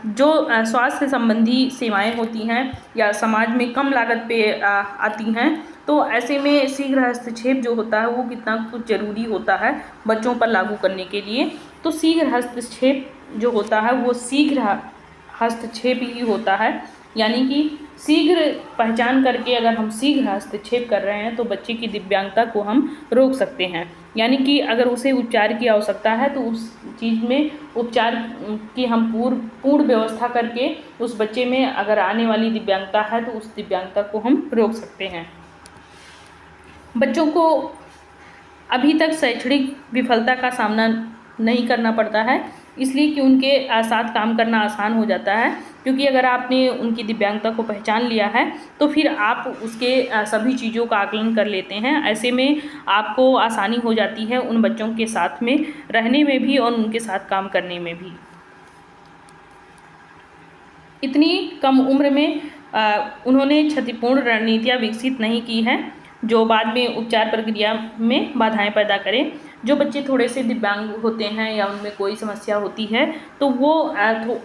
जो स्वास्थ्य संबंधी सेवाएं होती हैं या समाज में कम लागत पे आती हैं, तो ऐसे में शीघ्र हस्तक्षेप जो होता है वो कितना कुछ ज़रूरी होता है बच्चों पर लागू करने के लिए। तो शीघ्र हस्तक्षेप जो होता है वो शीघ्र हस्तक्षेप ही होता है, यानी कि शीघ्र पहचान करके अगर हम शीघ्र हस्तक्षेप कर रहे हैं तो बच्चे की दिव्यांगता को हम रोक सकते हैं। यानी कि अगर उसे उपचार की आवश्यकता है तो उस चीज़ में उपचार की हम पूर्ण व्यवस्था करके उस बच्चे में अगर आने वाली दिव्यांगता है तो उस दिव्यांगता को हम रोक सकते हैं। बच्चों को अभी तक शैक्षणिक विफलता का सामना नहीं करना पड़ता है, इसलिए कि उनके साथ काम करना आसान हो जाता है, क्योंकि अगर आपने उनकी दिव्यांगता को पहचान लिया है तो फिर आप उसके सभी चीज़ों का आकलन कर लेते हैं। ऐसे में आपको आसानी हो जाती है उन बच्चों के साथ में रहने में भी और उनके साथ काम करने में भी। इतनी कम उम्र में उन्होंने क्षतिपूर्ण रणनीतियाँ विकसित नहीं की हैं जो बाद में उपचार प्रक्रिया में बाधाएं पैदा करें। जो बच्चे थोड़े से दिव्यांग होते हैं या उनमें कोई समस्या होती है तो वो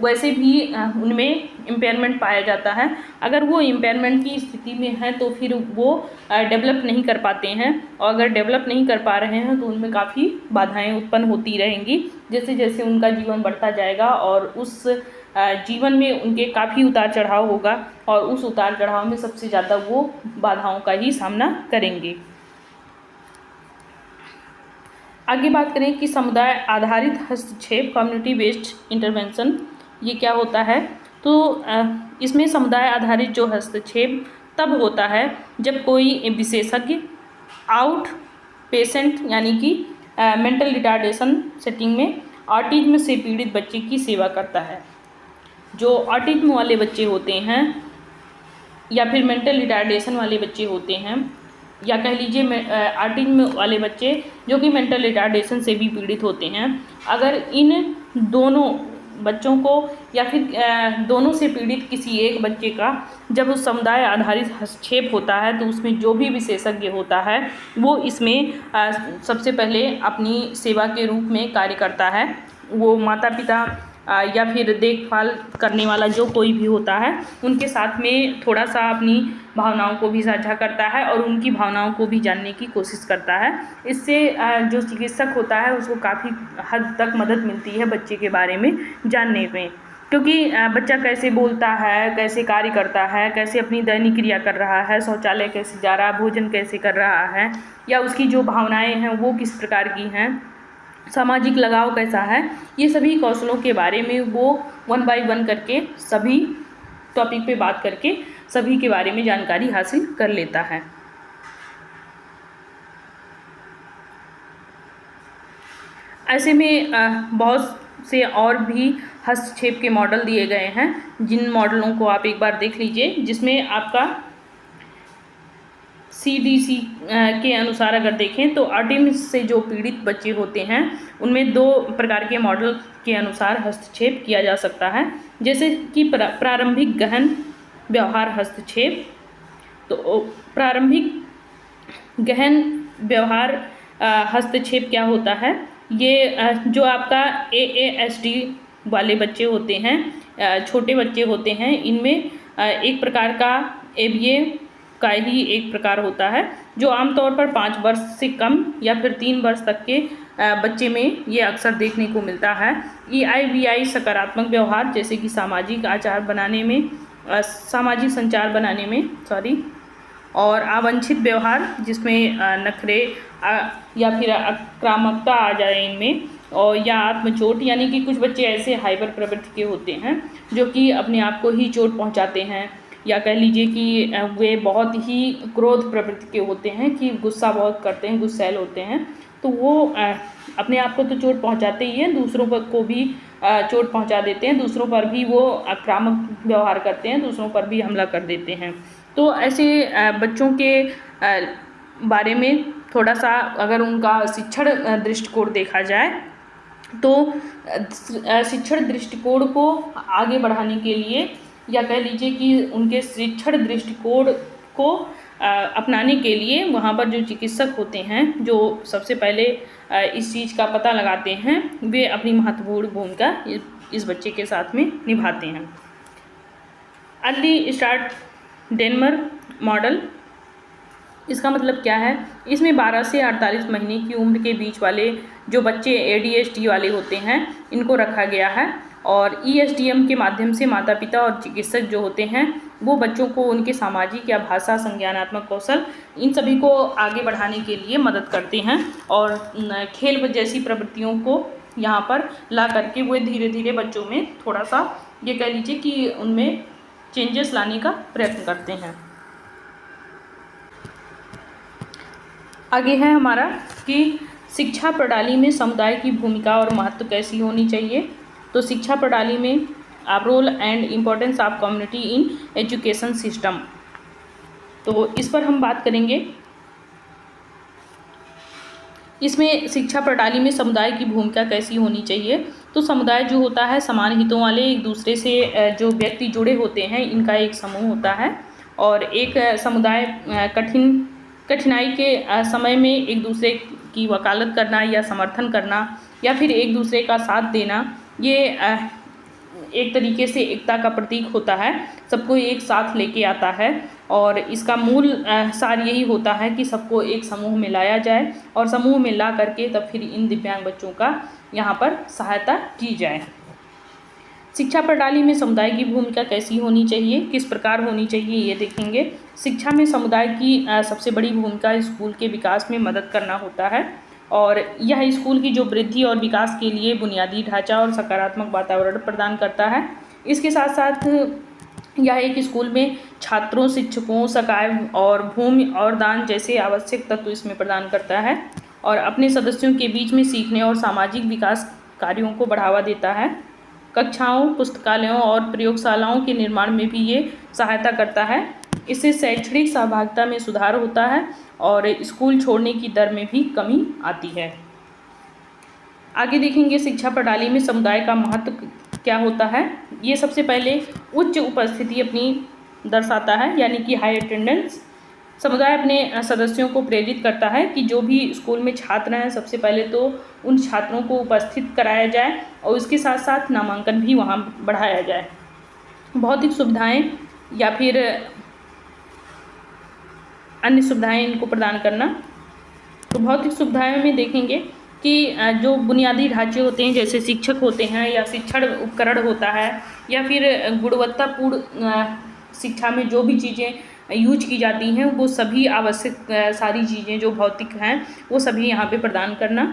वैसे भी उनमें इम्पेयरमेंट पाया जाता है। अगर वो इम्पेयरमेंट की स्थिति में है तो फिर वो डेवलप नहीं कर पाते हैं, और अगर डेवलप नहीं कर पा रहे हैं तो उनमें काफ़ी बाधाएं उत्पन्न होती रहेंगी। जैसे जैसे उनका जीवन बढ़ता जाएगा और उस जीवन में उनके काफ़ी उतार चढ़ाव होगा और उस उतार चढ़ाव में सबसे ज़्यादा वो बाधाओं का ही सामना करेंगे। आगे बात करें कि समुदाय आधारित हस्तक्षेप, कम्युनिटी बेस्ड इंटरवेंशन, ये क्या होता है। तो इसमें समुदाय आधारित जो हस्तक्षेप तब होता है जब कोई विशेषज्ञ आउट पेशेंट यानी कि मेंटल रिटार्डेशन सेटिंग में ऑटिज्म से पीड़ित बच्चे की सेवा करता है। जो ऑटिज्म वाले बच्चे होते हैं या फिर मेंटल रिटार्डेशन वाले बच्चे होते हैं, या कह लीजिए ऑटिज्म वाले बच्चे जो कि मेंटल रिटार्डेशन से भी पीड़ित होते हैं, अगर इन दोनों बच्चों को या फिर दोनों से पीड़ित किसी एक बच्चे का जब उस समुदाय आधारित हस्तक्षेप होता है तो उसमें जो भी विशेषज्ञ होता है वो इसमें सबसे पहले अपनी सेवा के रूप में कार्य करता है। वो माता पिता या फिर देखभाल करने वाला जो कोई भी होता है उनके साथ में थोड़ा सा अपनी भावनाओं को भी साझा करता है और उनकी भावनाओं को भी जानने की कोशिश करता है। इससे जो चिकित्सक होता है उसको काफ़ी हद तक मदद मिलती है बच्चे के बारे में जानने में, क्योंकि बच्चा कैसे बोलता है, कैसे कार्य करता है, कैसे अपनी दैनिक क्रिया कर रहा है, शौचालय कैसे जा रहा है, भोजन कैसे कर रहा है, या उसकी जो भावनाएँ हैं वो किस प्रकार की हैं, सामाजिक लगाव कैसा है, ये सभी कौशलों के बारे में वो 1 बाय 1 करके सभी टॉपिक पे बात करके सभी के बारे में जानकारी हासिल कर लेता है। ऐसे में बहुत से और भी हस्तक्षेप के मॉडल दिए गए हैं, जिन मॉडलों को आप एक बार देख लीजिए, जिसमें आपका CDC के अनुसार अगर देखें तो ऑटिज्म से जो पीड़ित बच्चे होते हैं उनमें 2 प्रकार के मॉडल के अनुसार हस्तक्षेप किया जा सकता है। जैसे कि प्रारंभिक गहन व्यवहार हस्तक्षेप। तो प्रारंभिक गहन व्यवहार हस्तक्षेप क्या होता है, ये जो आपका AASD वाले बच्चे होते हैं, छोटे बच्चे होते हैं, इनमें एक प्रकार का ABA का ही एक प्रकार होता है जो आमतौर पर 5 वर्ष से कम या फिर 3 वर्ष तक के बच्चे में ये अक्सर देखने को मिलता है। EIVI सकारात्मक व्यवहार, जैसे कि सामाजिक आचार बनाने में, सामाजिक संचार बनाने में और अवांछित व्यवहार जिसमें नखरे या फिर आक्रामकता आ जाए इनमें, और या आत्मचोट, यानी कि कुछ बच्चे ऐसे हाइपर प्रवृत्ति के होते हैं जो कि अपने आप को ही चोट पहुंचाते हैं, या कह लीजिए कि वे बहुत ही क्रोध प्रवृत्ति के होते हैं कि गुस्सा बहुत करते हैं, गुस्सैल होते हैं। तो वो अपने आप को तो चोट पहुंचाते ही हैं, दूसरों पर को भी चोट पहुंचा देते हैं, दूसरों पर भी वो आक्रामक व्यवहार करते हैं, दूसरों पर भी हमला कर देते हैं। तो ऐसे बच्चों के बारे में थोड़ा सा अगर उनका शिक्षण दृष्टिकोण देखा जाए तो शिक्षण दृष्टिकोण को आगे बढ़ाने के लिए, या कह लीजिए कि उनके शिक्षण दृष्टिकोण को अपनाने के लिए वहाँ पर जो चिकित्सक होते हैं, जो सबसे पहले इस चीज़ का पता लगाते हैं, वे अपनी महत्वपूर्ण भूमिका इस बच्चे के साथ में निभाते हैं। अर्ली स्टार्ट डेनमर मॉडल, इसका मतलब क्या है? इसमें 12 से 48 महीने की उम्र के बीच वाले जो बच्चे ADHD वाले होते हैं, इनको रखा गया है और ESDM के माध्यम से माता पिता और चिकित्सक जो होते हैं, वो बच्चों को उनके सामाजिक या भाषा, संज्ञानात्मक कौशल, इन सभी को आगे बढ़ाने के लिए मदद करते हैं और खेल जैसी प्रवृत्तियों को यहाँ पर ला करके वो धीरे धीरे बच्चों में थोड़ा सा ये कह लीजिए कि उनमें चेंजेस लाने का प्रयत्न करते हैं। आगे है हमारा कि शिक्षा प्रणाली में समुदाय की भूमिका और महत्व कैसी होनी चाहिए। तो शिक्षा प्रणाली में role and importance of community in education system, तो इस पर हम बात करेंगे। इसमें शिक्षा प्रणाली में समुदाय की भूमिका कैसी होनी चाहिए। तो समुदाय जो होता है, समान हितों वाले एक दूसरे से जो व्यक्ति जुड़े होते हैं, इनका एक समूह होता है और एक समुदाय कठिनाई के समय में एक दूसरे की वकालत करना या समर्थन करना या फिर एक दूसरे का साथ देना, ये एक तरीके से एकता का प्रतीक होता है, सबको एक साथ लेके आता है और इसका मूल सार यही होता है कि सबको एक समूह में लाया जाए और समूह में ला करके तब फिर इन दिव्यांग बच्चों का यहाँ पर सहायता की जाए। शिक्षा प्रणाली में समुदाय की भूमिका कैसी होनी चाहिए, किस प्रकार होनी चाहिए, ये देखेंगे। शिक्षा में समुदाय की सबसे बड़ी भूमिका स्कूल के विकास में मदद करना होता है और यह स्कूल की जो वृद्धि और विकास के लिए बुनियादी ढांचा और सकारात्मक वातावरण प्रदान करता है। इसके साथ साथ यह एक स्कूल में छात्रों, शिक्षकों, सकाय और भूमि और दान जैसे आवश्यक तत्व इसमें प्रदान करता है और अपने सदस्यों के बीच में सीखने और सामाजिक विकास कार्यों को बढ़ावा देता है। कक्षाओं, पुस्तकालयों और प्रयोगशालाओं के निर्माण में भी ये सहायता करता है। इससे शैक्षणिक सहभागिता में सुधार होता है और स्कूल छोड़ने की दर में भी कमी आती है। आगे देखेंगे शिक्षा प्रणाली में समुदाय का महत्व क्या होता है। ये सबसे पहले उच्च उपस्थिति अपनी दर्शाता है, यानी कि हाई अटेंडेंस। समुदाय अपने सदस्यों को प्रेरित करता है कि जो भी स्कूल में छात्र हैं, सबसे पहले तो उन छात्रों को उपस्थित कराया जाए और उसके साथ साथ नामांकन भी वहाँ बढ़ाया जाए। भौतिक सुविधाएं या फिर अन्य सुविधाएं इनको प्रदान करना। तो भौतिक सुविधाओं में देखेंगे कि जो बुनियादी ढांचे होते हैं, जैसे शिक्षक होते हैं या शिक्षण उपकरण होता है या फिर गुणवत्तापूर्ण शिक्षा में जो भी चीज़ें यूज की जाती हैं, वो सभी आवश्यक सारी चीज़ें जो भौतिक हैं वो सभी यहाँ पे प्रदान करना।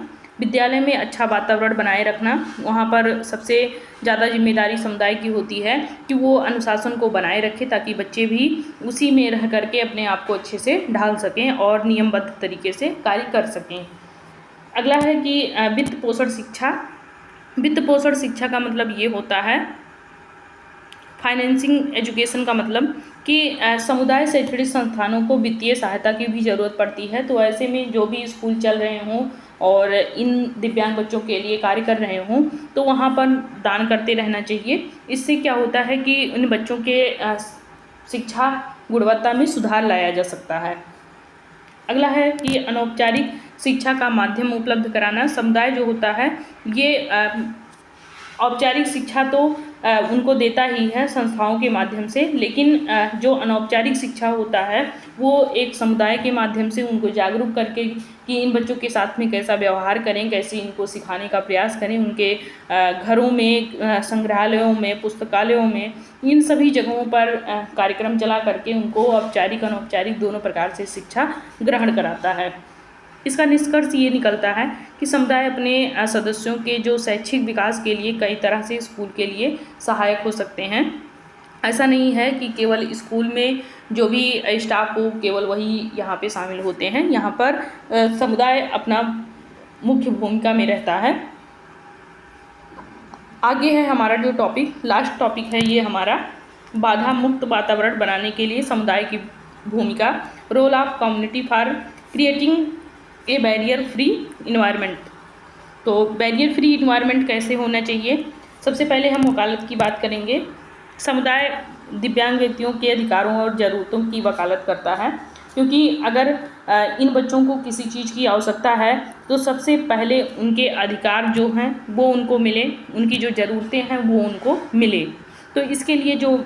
विद्यालय में अच्छा वातावरण बनाए रखना, वहाँ पर सबसे ज़्यादा जिम्मेदारी समुदाय की होती है कि वो अनुशासन को बनाए रखे ताकि बच्चे भी उसी में रह करके अपने आप को अच्छे से ढाल सकें और नियमबद्ध तरीके से कार्य कर सकें। अगला है कि वित्त पोषण शिक्षा। वित्त पोषण शिक्षा का मतलब ये होता है, फाइनेंसिंग एजुकेशन का मतलब कि समुदाय शैक्षणिक संस्थानों को वित्तीय सहायता की भी ज़रूरत पड़ती है। तो ऐसे में जो भी स्कूल चल रहे हों और इन दिव्यांग बच्चों के लिए कार्य कर रहे हों, तो वहाँ पर दान करते रहना चाहिए। इससे क्या होता है कि उन बच्चों के शिक्षा गुणवत्ता में सुधार लाया जा सकता है। अगला है कि अनौपचारिक शिक्षा का माध्यम उपलब्ध कराना। समुदाय जो होता है ये औपचारिक शिक्षा तो उनको देता ही है संस्थाओं के माध्यम से, लेकिन जो अनौपचारिक शिक्षा होता है वो एक समुदाय के माध्यम से उनको जागरूक करके कि इन बच्चों के साथ में कैसा व्यवहार करें, कैसे इनको सिखाने का प्रयास करें, उनके घरों में, संग्रहालयों में, पुस्तकालयों में, इन सभी जगहों पर कार्यक्रम चला करके उनको औपचारिक अनौपचारिक दोनों प्रकार से शिक्षा ग्रहण कराता है। इसका निष्कर्ष ये निकलता है कि समुदाय अपने सदस्यों के जो शैक्षिक विकास के लिए कई तरह से स्कूल के लिए सहायक हो सकते हैं। ऐसा नहीं है कि केवल स्कूल में जो भी स्टाफ हो केवल वही यहाँ पे शामिल होते हैं। यहाँ पर समुदाय अपना मुख्य भूमिका में रहता है। आगे है हमारा जो टॉपिक, लास्ट टॉपिक है ये हमारा, बाधा मुक्त वातावरण बनाने के लिए समुदाय की भूमिका, role of community for creating a barrier free environment. तो बैरियर फ्री इन्वायरमेंट कैसे होना चाहिए। सबसे पहले हम वकालत की बात करेंगे। समुदाय दिव्यांग व्यक्तियों के अधिकारों और ज़रूरतों की वकालत करता है क्योंकि अगर इन बच्चों को किसी चीज़ की आवश्यकता है तो सबसे पहले उनके अधिकार जो हैं वो उनको मिले, उनकी जो ज़रूरतें हैं वो उनको मिले। तो इसके लिए जो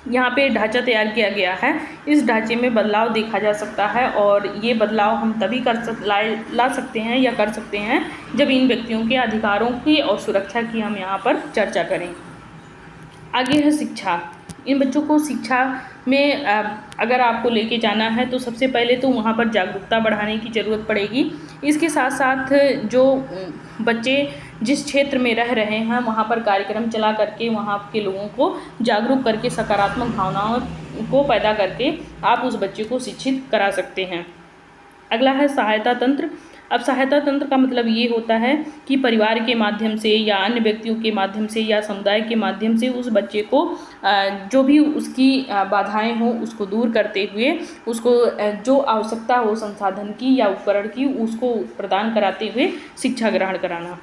यहाँ पे ढांचा तैयार किया गया है, इस ढांचे में बदलाव देखा जा सकता है और ये बदलाव हम तभी ला सकते हैं या कर सकते हैं जब इन व्यक्तियों के अधिकारों की और सुरक्षा की हम यहाँ पर चर्चा करें। आगे है शिक्षा। इन बच्चों को शिक्षा में अगर आपको लेके जाना है तो सबसे पहले तो वहाँ पर जागरूकता बढ़ाने की ज़रूरत पड़ेगी। इसके साथ साथ जो बच्चे जिस क्षेत्र में रह रहे हैं वहाँ पर कार्यक्रम चला करके वहाँ के लोगों को जागरूक करके सकारात्मक भावनाओं को पैदा करके आप उस बच्चे को शिक्षित करा सकते हैं। अगला है सहायता तंत्र। अब सहायता तंत्र का मतलब ये होता है कि परिवार के माध्यम से या अन्य व्यक्तियों के माध्यम से या समुदाय के माध्यम से उस बच्चे को जो भी उसकी बाधाएं हों उसको दूर करते हुए उसको जो आवश्यकता हो संसाधन की या उपकरण की उसको प्रदान कराते हुए शिक्षा ग्रहण कराना।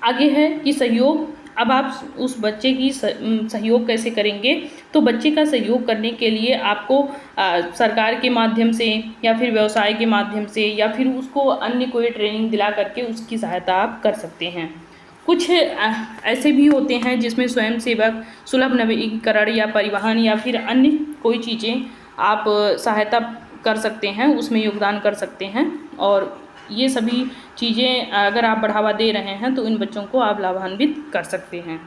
आगे है कि सहयोग। अब आप उस बच्चे की सहयोग कैसे करेंगे, तो बच्चे का सहयोग करने के लिए आपको सरकार के माध्यम से या फिर व्यवसाय के माध्यम से या फिर उसको अन्य कोई ट्रेनिंग दिला करके उसकी सहायता आप कर सकते हैं। कुछ ऐसे भी होते हैं जिसमें स्वयंसेवक सुलभ नवीकरण या परिवहन या फिर अन्य कोई चीज़ें आप सहायता कर सकते हैं, उसमें योगदान कर सकते हैं और ये सभी चीज़ें अगर आप बढ़ावा दे रहे हैं तो इन बच्चों को आप लाभान्वित कर सकते हैं।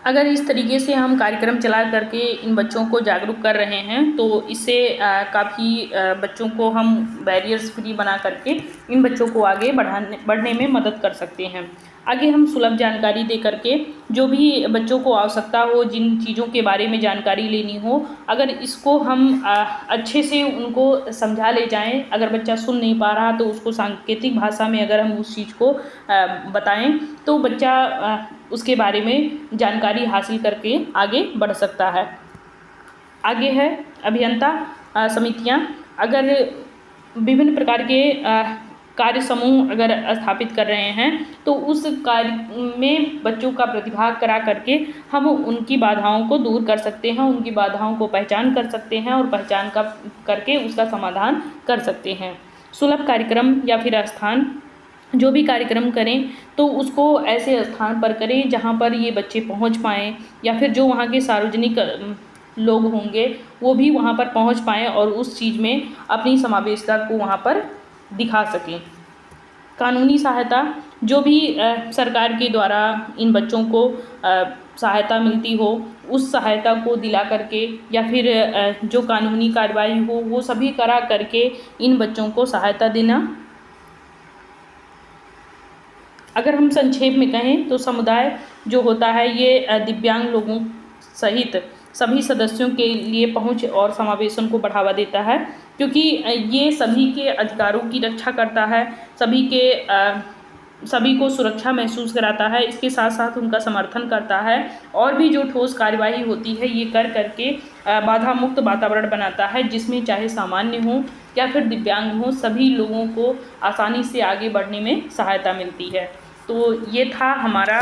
अगर इस तरीके से हम कार्यक्रम चला करके इन बच्चों को जागरूक कर रहे हैं तो इससे काफ़ी बच्चों को हम बैरियर्स फ्री बना करके इन बच्चों को आगे बढ़ने में मदद कर सकते हैं। आगे हम सुलभ जानकारी दे करके जो भी बच्चों को आवश्यकता हो, जिन चीज़ों के बारे में जानकारी लेनी हो, अगर इसको हम अच्छे से उनको समझा ले जाएं। अगर बच्चा सुन नहीं पा रहा तो उसको सांकेतिक भाषा में अगर हम उस चीज़ को बताएं तो बच्चा उसके बारे में जानकारी हासिल करके आगे बढ़ सकता है। आगे है अभियंता समितियां। अगर विभिन्न प्रकार के कार्य समूह अगर स्थापित कर रहे हैं तो उस कार्य में बच्चों का प्रतिभाग करा करके हम उनकी बाधाओं को दूर कर सकते हैं, उनकी बाधाओं को पहचान कर सकते हैं और पहचान करके उसका समाधान कर सकते हैं। सुलभ कार्यक्रम या फिर स्थान, जो भी कार्यक्रम करें तो उसको ऐसे स्थान पर करें जहाँ पर ये बच्चे पहुँच पाएँ या फिर जो वहाँ के सार्वजनिक लोग होंगे वो भी वहाँ पर पहुँच पाएँ और उस चीज़ में अपनी समावेशिता को वहाँ पर दिखा सकें। कानूनी सहायता, जो भी सरकार के द्वारा इन बच्चों को सहायता मिलती हो उस सहायता को दिला करके या फिर जो कानूनी कार्रवाई हो वो सभी करा करके इन बच्चों को सहायता देना। अगर हम संक्षेप में कहें तो समुदाय जो होता है ये दिव्यांग लोगों सहित सभी सदस्यों के लिए पहुंच और समावेशन को बढ़ावा देता है, क्योंकि ये सभी के अधिकारों की रक्षा करता है, सभी को सुरक्षा महसूस कराता है, इसके साथ साथ उनका समर्थन करता है और भी जो ठोस कार्यवाही होती है ये कर करके बाधा मुक्त वातावरण बनाता है जिसमें चाहे सामान्य हो या फिर दिव्यांग हो सभी लोगों को आसानी से आगे बढ़ने में सहायता मिलती है। तो ये था हमारा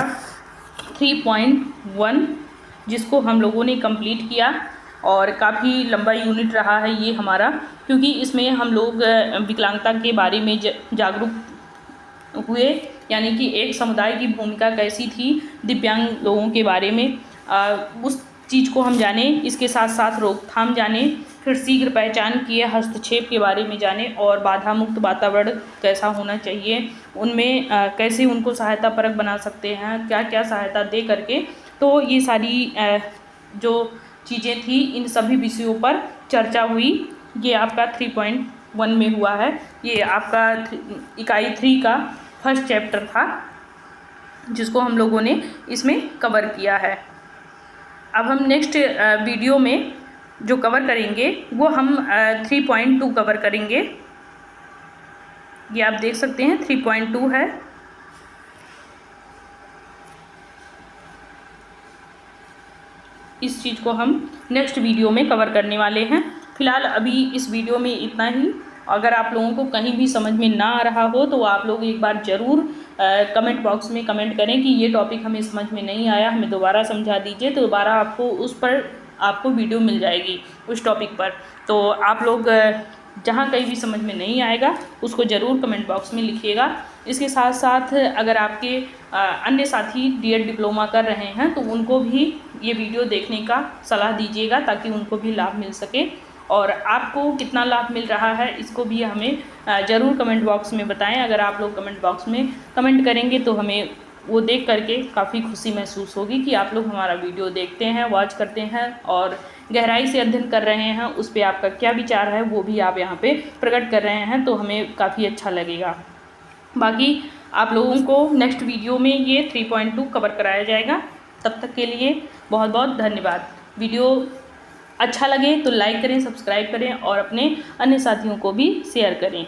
3.1 जिसको हम लोगों ने कंप्लीट किया और काफ़ी लंबा यूनिट रहा है ये हमारा, क्योंकि इसमें हम लोग विकलांगता के बारे में जागरूक हुए, यानी कि एक समुदाय की भूमिका कैसी थी दिव्यांग लोगों के बारे में उस चीज़ को हम जाने, इसके साथ साथ रोकथाम जाने, फिर शीघ्र पहचान किए हस्तक्षेप के बारे में जाने और बाधा मुक्त वातावरण कैसा होना चाहिए, उनमें कैसे उनको सहायता परक बना सकते हैं, क्या क्या सहायता दे करके। तो ये सारी जो चीज़ें थी इन सभी विषयों पर चर्चा हुई। ये आपका 3.1 में हुआ है, ये आपका इकाई 3 का फर्स्ट चैप्टर था जिसको हम लोगों ने इसमें कवर किया है। अब हम नेक्स्ट वीडियो में जो कवर करेंगे वो हम 3.2 कवर करेंगे। ये आप देख सकते हैं 3.2 है। इस चीज़ को हम नेक्स्ट वीडियो में कवर करने वाले हैं। फ़िलहाल अभी इस वीडियो में इतना ही। अगर आप लोगों को कहीं भी समझ में ना आ रहा हो तो आप लोग एक बार ज़रूर कमेंट बॉक्स में कमेंट करें कि ये टॉपिक हमें समझ में नहीं आया, हमें दोबारा समझा दीजिए। तो दोबारा आपको उस पर आपको वीडियो मिल जाएगी उस टॉपिक पर। तो आप लोग जहाँ कहीं भी समझ में नहीं आएगा उसको ज़रूर कमेंट बॉक्स में लिखिएगा। इसके साथ साथ अगर आपके अन्य साथी डीएड डिप्लोमा कर रहे हैं तो उनको भी ये वीडियो देखने का सलाह दीजिएगा ताकि उनको भी लाभ मिल सके। और आपको कितना लाभ मिल रहा है इसको भी हमें ज़रूर कमेंट बॉक्स में बताएं। अगर आप लोग कमेंट बॉक्स में कमेंट करेंगे तो हमें वो देख करके काफ़ी खुशी महसूस होगी कि आप लोग हमारा वीडियो देखते हैं, वॉच करते हैं और गहराई से अध्ययन कर रहे हैं। उस पर आपका क्या विचार है वो भी आप यहाँ पे प्रकट कर रहे हैं, तो हमें काफ़ी अच्छा लगेगा। बाकी आप लोगों को नेक्स्ट वीडियो में ये 3.2 कवर कराया जाएगा। तब तक के लिए बहुत बहुत धन्यवाद। वीडियो अच्छा लगे तो लाइक करें, सब्सक्राइब करें और अपने अन्य साथियों को भी शेयर करें।